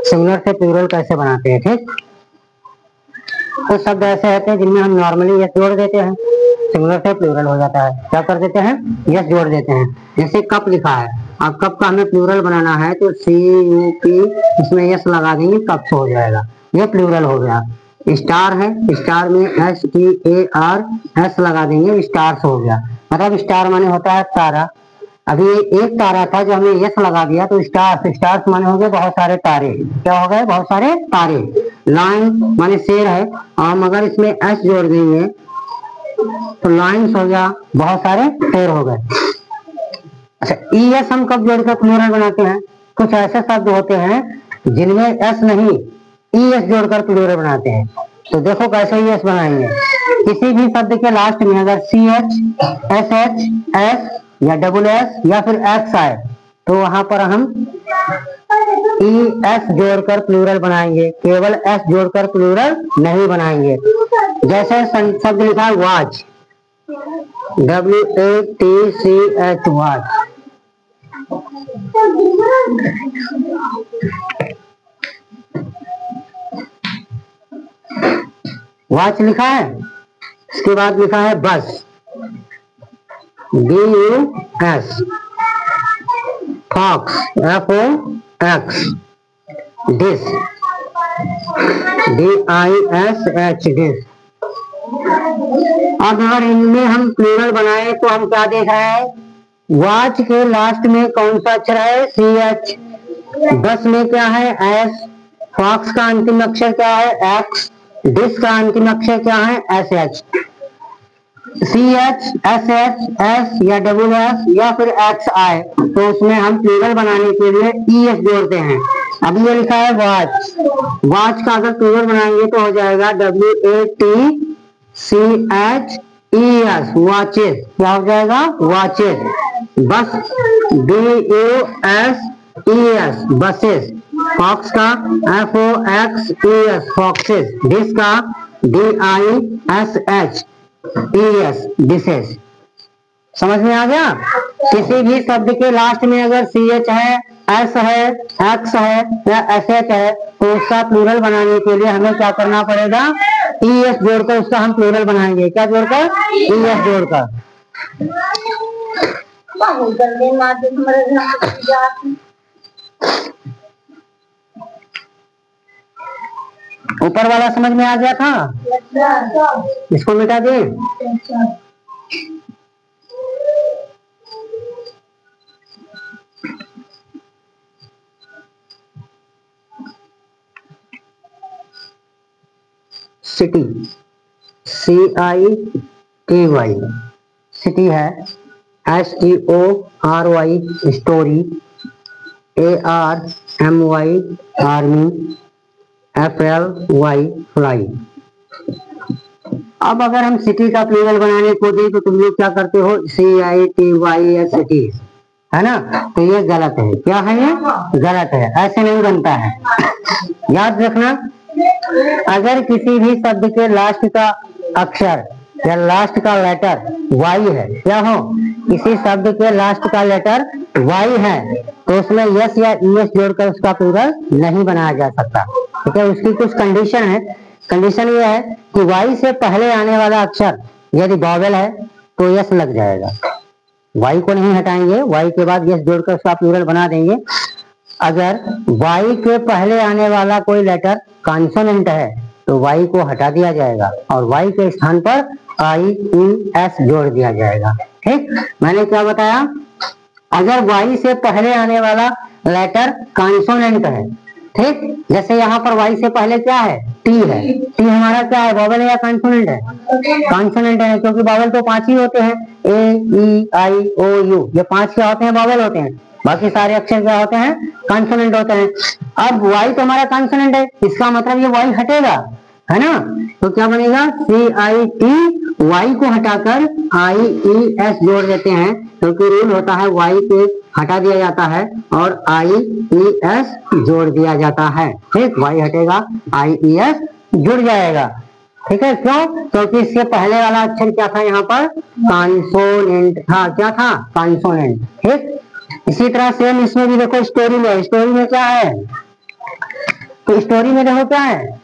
Singular से plural कैसे बनाते हैं। ठीक, कुछ शब्द ऐसे होते हैं जिनमें हम नॉर्मली यस जोड़ देते हैं, सिंगुलर से प्लूरल हो जाता है। क्या कर देते हैं, यस जोड़ देते हैं। जैसे कप लिखा है, अब कप का हमें प्लूरल बनाना है तो CUP इसमें यस लगा देंगे, कप्स हो जाएगा, ये प्लूरल हो गया। स्टार है, स्टार में STAR लगा देंगे, स्टार्स हो गया। मतलब स्टार माने होता है तारा। अभी एक तारा था जो हमने यस लगा दिया तो स्टार्स माने हो गए बहुत सारे तारे। क्या हो गए, बहुत सारे तारे। लाइन माने शेर है, और मगर इसमें एस जोड़ देंगे तो लाइन्स हो गया, बहुत सारे शेर हो गए। अच्छा, ES हम कब जोड़कर प्लूरल बनाते हैं? कुछ ऐसे शब्द होते हैं जिनमें एस नहीं, ES जोड़कर प्लूरल बनाते हैं। तो देखो कैसे ES बनाएंगे। किसी भी शब्द के लास्ट में अगर CH, SH, S या SS या फिर X आए तो वहां पर हम ES जोड़कर प्लूरल बनाएंगे, केवल S जोड़कर प्लूरल नहीं बनाएंगे। जैसे शब्द लिखा है वॉच, WATCH वॉच। वॉच लिखा है, इसके बाद लिखा है bus, BUS। Fox, FOX। Dish, DISH dish. अब अगर इनमें हम प्लूरल बनाए तो हम क्या देख रहे हैं, वॉच के लास्ट में कौन सा अक्षर है, CH। बस में क्या है, S। फॉक्स का अंतिम अक्षर क्या है, X। डिश का अंतिम अक्षर क्या है, SH। CH, SH, S या WS या फिर X आए तो उसमें हम प्लूरल बनाने के लिए ES जोड़ते हैं। अब ये लिखा है वॉच, वॉच का अगर प्लूरल बनाएंगे तो हो जाएगा WATCHES वॉचेस। क्या हो जाएगा, वॉचेस। बस, BUSES बसेस। फॉक्स का FOXES फॉक्सेस। डिश का DISHES डिशेस। समझ में आ गया। किसी भी शब्द के लास्ट में अगर CH है, S है, X है या SH है तो उसका प्लूरल बनाने के लिए हमें क्या करना पड़ेगा, ES जोड़कर उसका हम प्लूरल बनाएंगे। क्या जोड़कर, ES जोड़कर। ऊपर वाला समझ में आ गया था, इसको मिटा दे। सिटी, CITY सिटी है। STORY story, ARMY army, FLY fly. अब अगर हम सिटी का प्लूरल बनाने को दे तो तुम लोग क्या करते हो, CITY सिटी, है ना। तो ये गलत है। क्या है, ये गलत है, ऐसे नहीं बनता है। याद रखना, अगर किसी भी शब्द के लास्ट का अक्षर या लास्ट का लेटर Y है, क्या हो, किसी शब्द के लास्ट का लेटर Y है तो उसमें यस या ES जोड़कर उसका प्लूरल नहीं बनाया जा सकता। ठीक है, उसकी कुछ कंडीशन है। कंडीशन ये है कि Y से पहले आने वाला अक्षर यदि वॉवेल है तो यस लग जाएगा, Y को नहीं हटाएंगे, Y के बाद यस जोड़कर उसका प्लूरल बना देंगे। अगर Y के पहले आने वाला कोई लेटर कॉन्सोनेंट है तो Y को हटा दिया जाएगा और Y के स्थान पर IES जोड़ दिया जाएगा। ठीक, मैंने क्या बताया, अगर Y से पहले आने वाला लेटर कॉन्सोनेंट है, ठीक, जैसे यहाँ पर Y से पहले क्या है, T है। T हमारा क्या है, वॉवेल है या कॉन्सोनेंट है, कॉन्सोनेंट है, क्योंकि वॉवेल तो 5 ही होते हैं, A, E, I, O, U, ये 5 क्या होते हैं, वॉवेल होते हैं। बाकी सारे अक्षर क्या होते हैं, कॉन्सोनेंट होते हैं। अब Y तो हमारा कॉन्सोनेंट है, इसका मतलब ये Y हटेगा, है ना। तो क्या बनेगा, CITY को हटाकर IES जोड़ देते हैं, क्योंकि रूल होता है Y के हटा दिया जाता है और IES जोड़ दिया जाता है। ठीक, Y हटेगा, IES जुड़ जाएगा। ठीक है, क्यों, क्योंकि इसके पहले वाला अक्षर क्या था, यहाँ पर कॉन्सोनेंट था। क्या था, कॉन्सोनेंट। ठीक, इसी तरह सेम इसमें भी देखो, स्टोरी में क्या है, तो स्टोरी में देखो क्या है,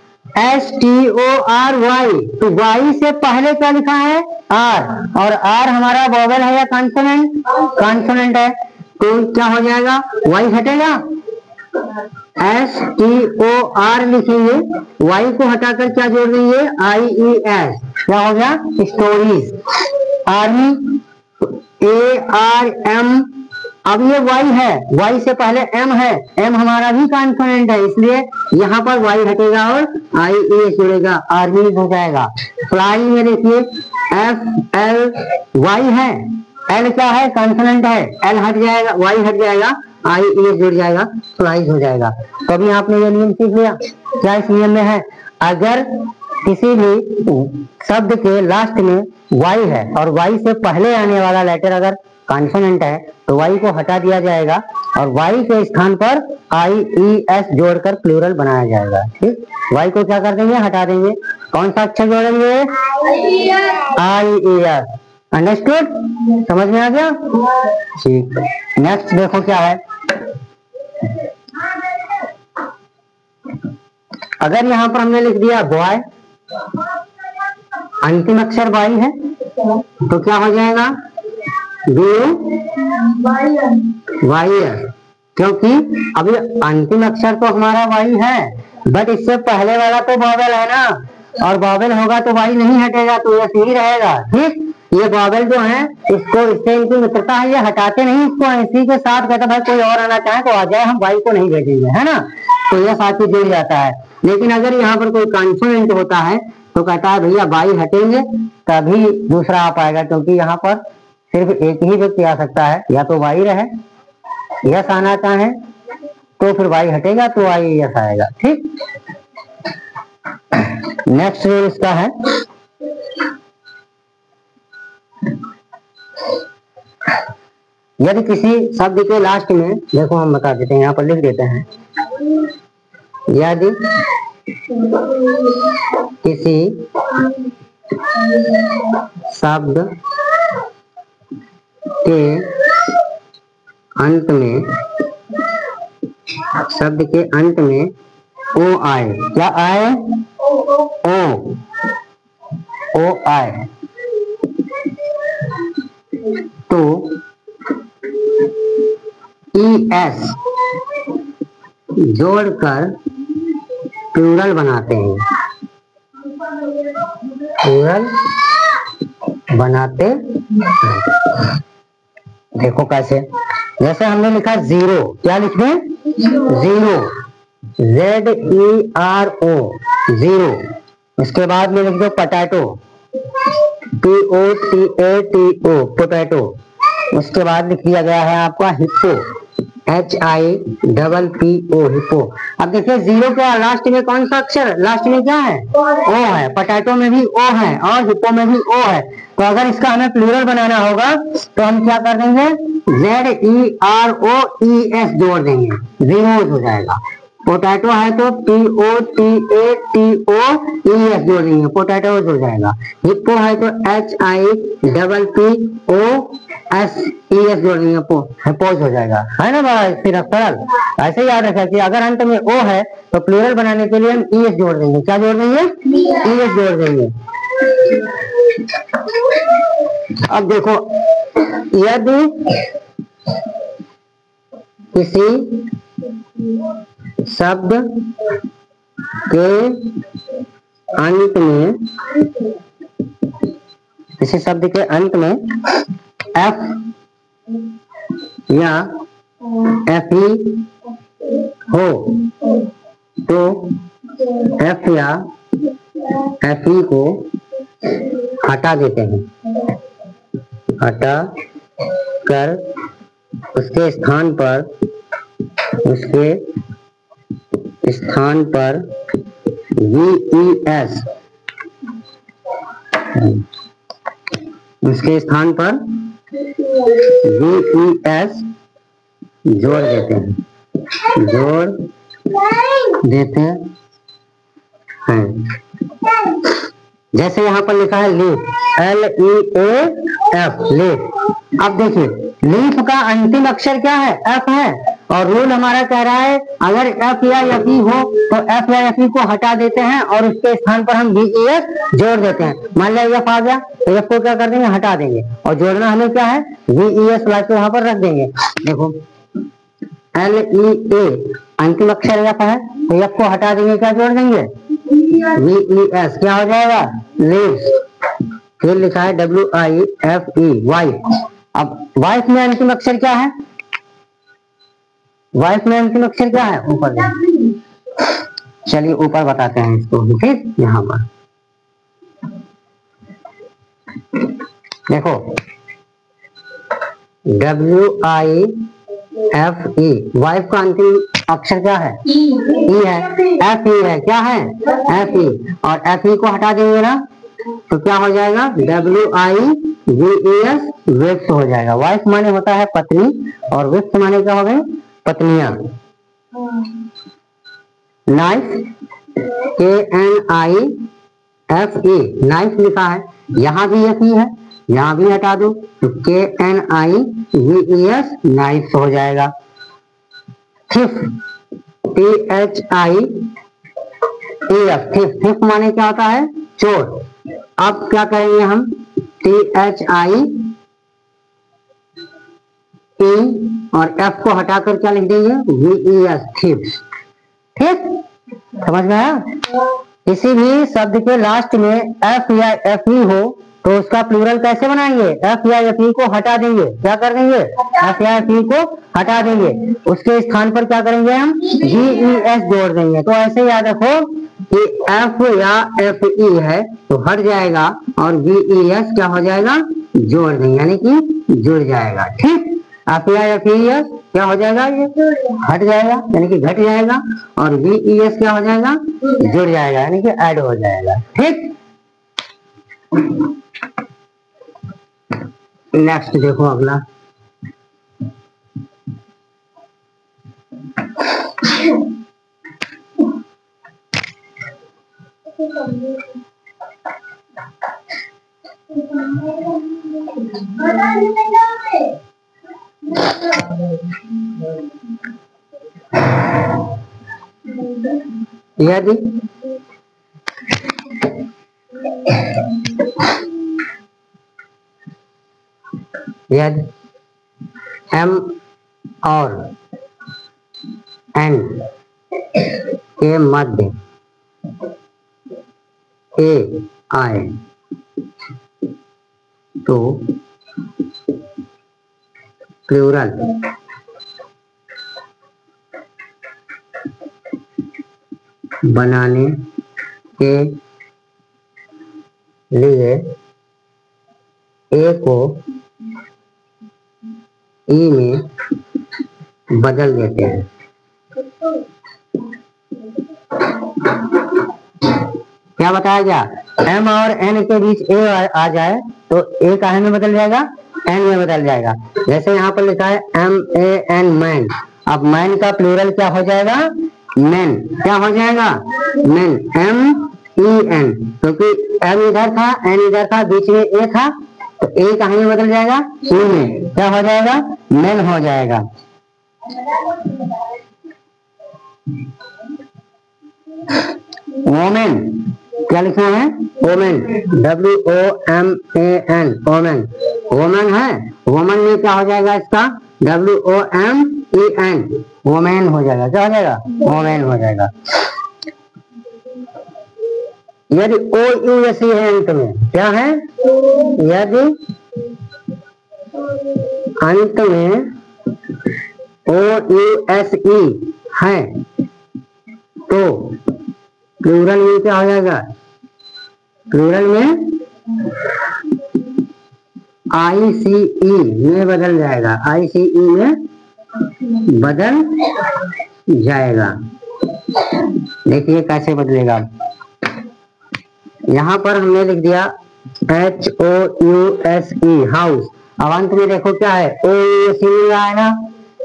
STORY, तो Y से पहले क्या लिखा है, R, और R हमारा वोवेल है या कॉन्सोनेंट, कॉन्सोनेंट है, तो क्या हो जाएगा, Y हटेगा, STOR लिखेंगे, Y को हटाकर क्या जोड़ देंगे, IES, क्या हो गया, स्टोरीज। आर्मी, ARM, अब ये Y है, Y से पहले M है, M हमारा भी कॉन्सोनेंट है, इसलिए यहाँ पर Y हटेगा और IES जुड़ेगा, आर्मी हो जाएगा। फ्लाई में देखिए FLY है, L क्या है, कॉन्सोनेंट है, L हट जाएगा, Y हट जाएगा, IES जुड़ जाएगा, फ्लाइज हो जाएगा। तो अभी आपने ये नियम सीख लिया। क्या इस नियम में है, अगर किसी भी शब्द के लास्ट में Y है और Y से पहले आने वाला लेटर अगर कॉन्सोनेंट है तो Y को हटा दिया जाएगा और Y के स्थान पर IES जोड़कर प्लूरल बनाया जाएगा। ठीक, Y को क्या कर देंगे, हटा देंगे, कौन सा अक्षर जोड़ेंगे, IES। अंडरस्टूड, समझ में आ गया। ठीक, नेक्स्ट देखो क्या है, अगर यहाँ पर हमने लिख दिया बॉय, अंतिम अक्षर Y है, तो क्या हो जाएगा, YS, क्योंकि अभी अंतिम अक्षर तो हमारा Y है, बट इससे पहले वाला तो वोवेल है ना, और वोवेल होगा तो Y नहीं हटेगा, तो ये सही रहेगा। ठीक, ये वोवेल जो है इसको, इससे इनकी मित्रता है, ये हटाते नहीं इसको, इसी के साथ कहता भाई कोई और आना चाहे तो आ जाए, हम Y को नहीं भेजेंगे, है ना, तो यह साथ ही जुड़ जाता है। लेकिन अगर यहाँ पर कोई कॉन्सोनेंट होता है तो कहता है भैया Y हटेंगे तभी दूसरा आ पाएगा, क्योंकि यहाँ पर सिर्फ एक ही व्यक्ति आ सकता है, या तो Y रहे, यस आना चाहे तो फिर Y हटेगा तो IES आएगा। ठीक, नेक्स्ट रूल इसका है, यदि किसी शब्द के लास्ट में, देखो हम बता देते हैं, यहाँ पर लिख देते हैं, यदि किसी शब्द के अंत में, शब्द के अंत में O आए, क्या आए, O आए, तो ES जोड़कर प्लूरल बनाते हैं, प्लूरल बनाते हैं। देखो कैसे, जैसे हमने लिखा जीरो, क्या लिखे, जीरो, ZERO, जीरो, इसके बाद में लिख दो पोटैटो, POTATO, पोटैटो, उसके बाद लिख दिया गया है आपका हिप्पो, HIPPO, हिप्पो। अब देखिए जीरो के लास्ट में कौन सा अक्षर, लास्ट में क्या है, O है, पोटैटो में भी O है और हिप्पो में भी O है, तो अगर इसका हमें प्लूरल बनाना होगा तो हम क्या कर देंगे, ZEROES जोड़ देंगे, जीरोज हो जाएगा। पोटैटो है तो POTATOES जोड़ देंगे, पोटैटोज हो जाएगा। हिप्पो है तो HIPPOSES जोड़ देंगे, हिप्पोज हो जाएगा, है ना बड़ा सरल। ऐसे याद रखा कि अगर अंत में O है तो प्लूरल बनाने के लिए हम ES जोड़ देंगे, क्या जोड़ देंगे, ES जोड़ देंगे। अब देखो, यदि किसी शब्द के अंत में, किसी शब्द के अंत में F या FE हो तो F या FE को हटा देते हैं, हटा कर उसके स्थान पर VES, उसके स्थान पर VES जोड़ देते हैं, जैसे यहाँ पर लिखा है लीफ, LEAF, लीफ। अब देखिए लीफ का अंतिम अक्षर क्या है, F है, और रूल हमारा कह रहा है अगर एफ या एफ ई हो तो एफ या एफ ई को हटा देते हैं और उसके स्थान पर हम वी ई एस जोड़ देते हैं। मान लिया एफ आ गया तो एफ को क्या कर देंगे, हटा देंगे, और जोड़ना हमें क्या है, वी ई एस ला के वहां पर रख देंगे। देखो एल ई ए अंतिम अक्षर एफ है तो एफ को हटा देंगे, क्या जोड़ देंगे, वी ई एस, क्या हो जाएगा, लीव्स। फिर लिखा है W I F E, wife. अब वाइफ में अंतिम अक्षर क्या है, वाइफ में अंतिम अक्षर क्या है, ऊपर। चलिए ऊपर बताते हैं इसको, ठीक, यहाँ पर देखो W I F E, wife का अंतिम अक्षर क्या है, ई है, एफ ई है, क्या है, एफ ई, और एफ ई को हटा देंगे ना तो क्या हो जाएगा, W I V E S, wives हो जाएगा। वाइफ माने होता है पत्नी और वेफ्स माने क्या हो गए, पत्नियां। Knife, K N I F E, knife लिखा है, यहाँ भी एफ ई है, यहाँ भी हटा दो तो के एन आई वी ई एस, नाइफ हो जाएगा। Thief, T H I E F, thief, thief माने क्या होता है, चोर। अब क्या करेंगे हम, टी एच आई ई और एफ को हटाकर क्या लिख देंगे, वी ई एस, थिफ्स। ठीक, समझ में आया। किसी भी शब्द के लास्ट में एफ या एफ ई हो तो उसका प्लूरल कैसे बनाएंगे, एफ या एफ ई को हटा देंगे, क्या कर देंगे, एफ या एफ ई को हटा देंगे, उसके स्थान पर क्या करेंगे हम, जी ई एस जोड़ देंगे। तो ऐसे याद रखो कि एफ या एफ ई है तो हट जाएगा और वी ई एस क्या हो जाएगा, जोड़ देंगे, यानी कि जुड़ जाएगा। ठीक, एफ या एफ ई एस क्या हो जाएगा, ये हट जाएगा यानी कि घट जाएगा, और वी ई एस क्या हो जाएगा, जुड़ जाएगा यानी कि ऐड हो जाएगा। ठीक, नेक्स्ट देखो अगला, यदि यदि एम और एन के मध्य ए आए तो प्लूरल बनाने के लिए ए को ई में बदल देते हैं। क्या बताया गया, एम और एन के बीच ए आ जाए तो ए काहे में बदल जाएगा, एन में बदल जाएगा। जैसे यहाँ पर लिखा है एम ए एन, मैन। अब मैन का प्लूरल क्या हो जाएगा, मैन, क्या हो जाएगा, मैन, एम ई एन, क्योंकि एम इधर था एन इधर था, बीच में ए था तो ए कहां में बदल जाएगा, ई में, क्या हो जाएगा, मैन हो जाएगा। वोमेन, क्या लिखना है, women, W O M A N, women, women है, वोमेन में क्या हो जाएगा इसका, W O M E N, women हो जाएगा, क्या हो जाएगा, वोमेन हो जाएगा। यदि ओ यू एस ई है अंत में, क्या है, यदि अंत में ओ यू एस ई है तो प्लूरल में क्या हो जाएगा, प्लूरल में आई सी ई में बदल जाएगा, आई सी ई में बदल जाएगा। देखिए कैसे बदलेगा, यहाँ पर हमने लिख दिया H O U S E, house. अब अंत में देखो क्या है, ओ यू एस ई मिल रहा है ना,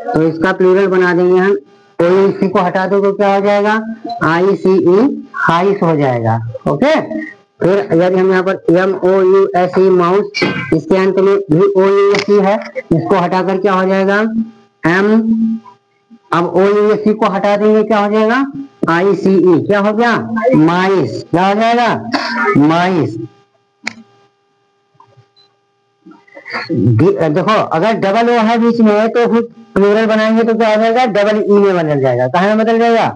तो इसका प्लूरल बना देंगे हम, ओ यू सी को हटा दो तो क्या हो जाएगा, आई सी ई, हाइस हो जाएगा। ओके, फिर यदि हम यहाँ पर M O U S E, mouse, इसके अंत में भी ओ यू एस ई है, इसको हटाकर क्या हो जाएगा, एम अब ओ ये सी को हटा देंगे, क्या हो जाएगा? ICE, क्या हो गया? माइस। क्या हो जाएगा? माइस। देखो अगर डबल ओ है बीच में तो फिर प्लूरल बनाएंगे तो क्या हो जाएगा? डबल ई में बदल जाएगा। कहाँ में बदल जाएगा?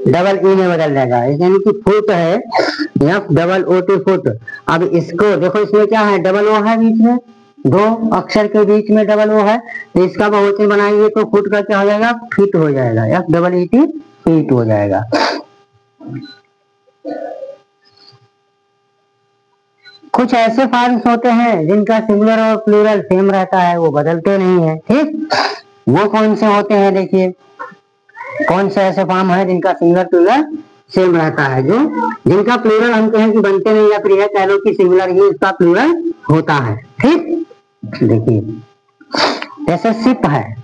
डबल ई में बदल जाएगा। यानी कि फुट है, F double O T foot. अब इसको देखो, इसमें क्या है? डबल ओ है बीच में, दो अक्षर के बीच में डबल ओ है, तो इसका बहुवचन बनाएंगे तो फुट का क्या हो जाएगा? फीट हो जाएगा। F double E T, feet हो जाएगा। कुछ ऐसे फॉर्म्स होते हैं जिनका सिंगुलर और प्लूरल सेम रहता है, वो बदलते नहीं है। ठीक, वो कौन से होते हैं? देखिए कौन से ऐसे फॉर्म है जिनका सिंगुलर प्लूरल सेम रहता है, जो जिनका प्लूरल हम कहें कि बनते नहीं, या फिर यह कह लो कि सिंगुलर ही इसका प्लूरल होता है। ठीक, देखिए जैसे सिप है,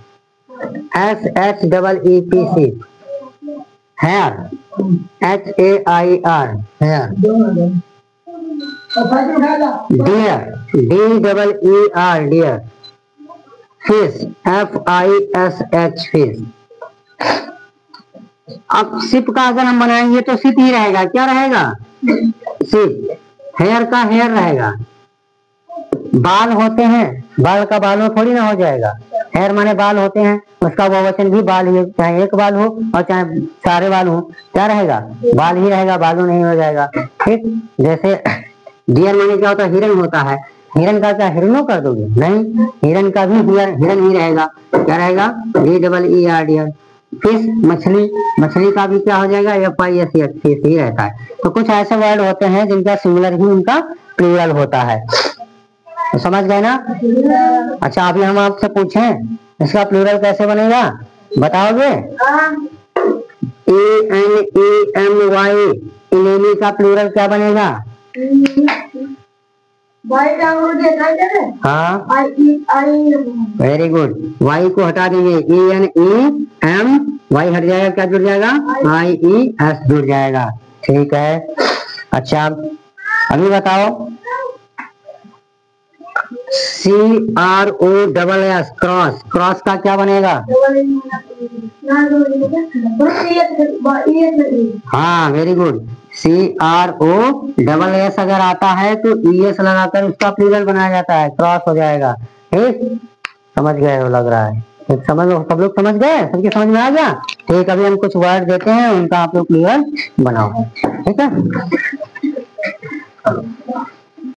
SHEEP sheep, hair HAIR hair, deer DEER deer, fish FISH fish. अब सिप का अगर हम बनाएंगे तो सिप ही रहेगा। क्या रहेगा? सिप। हेयर का हेयर रहेगा। बाल होते हैं, बाल का बालों थोड़ी ना हो जाएगा। हेयर माने बाल होते हैं, उसका बहुवचन भी बाल ही, चाहे एक बाल हो और चाहे सारे बाल हो, क्या रहेगा? बाल ही रहेगा, बालों नहीं हो जाएगा। ठीक, जैसे डियर माने क्या होता है? हिरन होता है। हिरन का क्या हिरनो कर दोगे? नहीं, हिरन का भी हिरन ही रहेगा। क्या रहेगा? DEER deer. फिश मछली, मछली का भी क्या हो जाएगा? FISH फिश ही रहता है। तो कुछ ऐसे वर्ड होते हैं जिनका सिंगुलर ही उनका प्लूरल होता है। तो समझ गए ना? अच्छा, अभी हम आपसे पूछें इसका प्लूरल कैसे बनेगा, बताओगे? ANEMY, इनेमी का प्लूरल क्या बनेगा? हाँ, वेरी गुड। वाई को हटा देंगे, ANEM, वाई हट जाएगा, क्या जुड़ जाएगा? IES जुड़ जाएगा। ठीक है। अच्छा अभी बताओ, CROSS क्रॉस, क्रॉस का क्या बनेगा? हाँ, वेरी गुड। CROSS अगर आता है तो ES लगाकर उसका प्लूरल बनाया जाता है, क्रॉस हो जाएगा। ठीक, समझ गए हो लग रहा है। ठीक, समझ लो, सब लोग समझ गए? सबके समझ में आ गया? ठीक, अभी हम कुछ वर्ड देते हैं, उनका आप लोग प्लूरल बनाओ। ठीक है।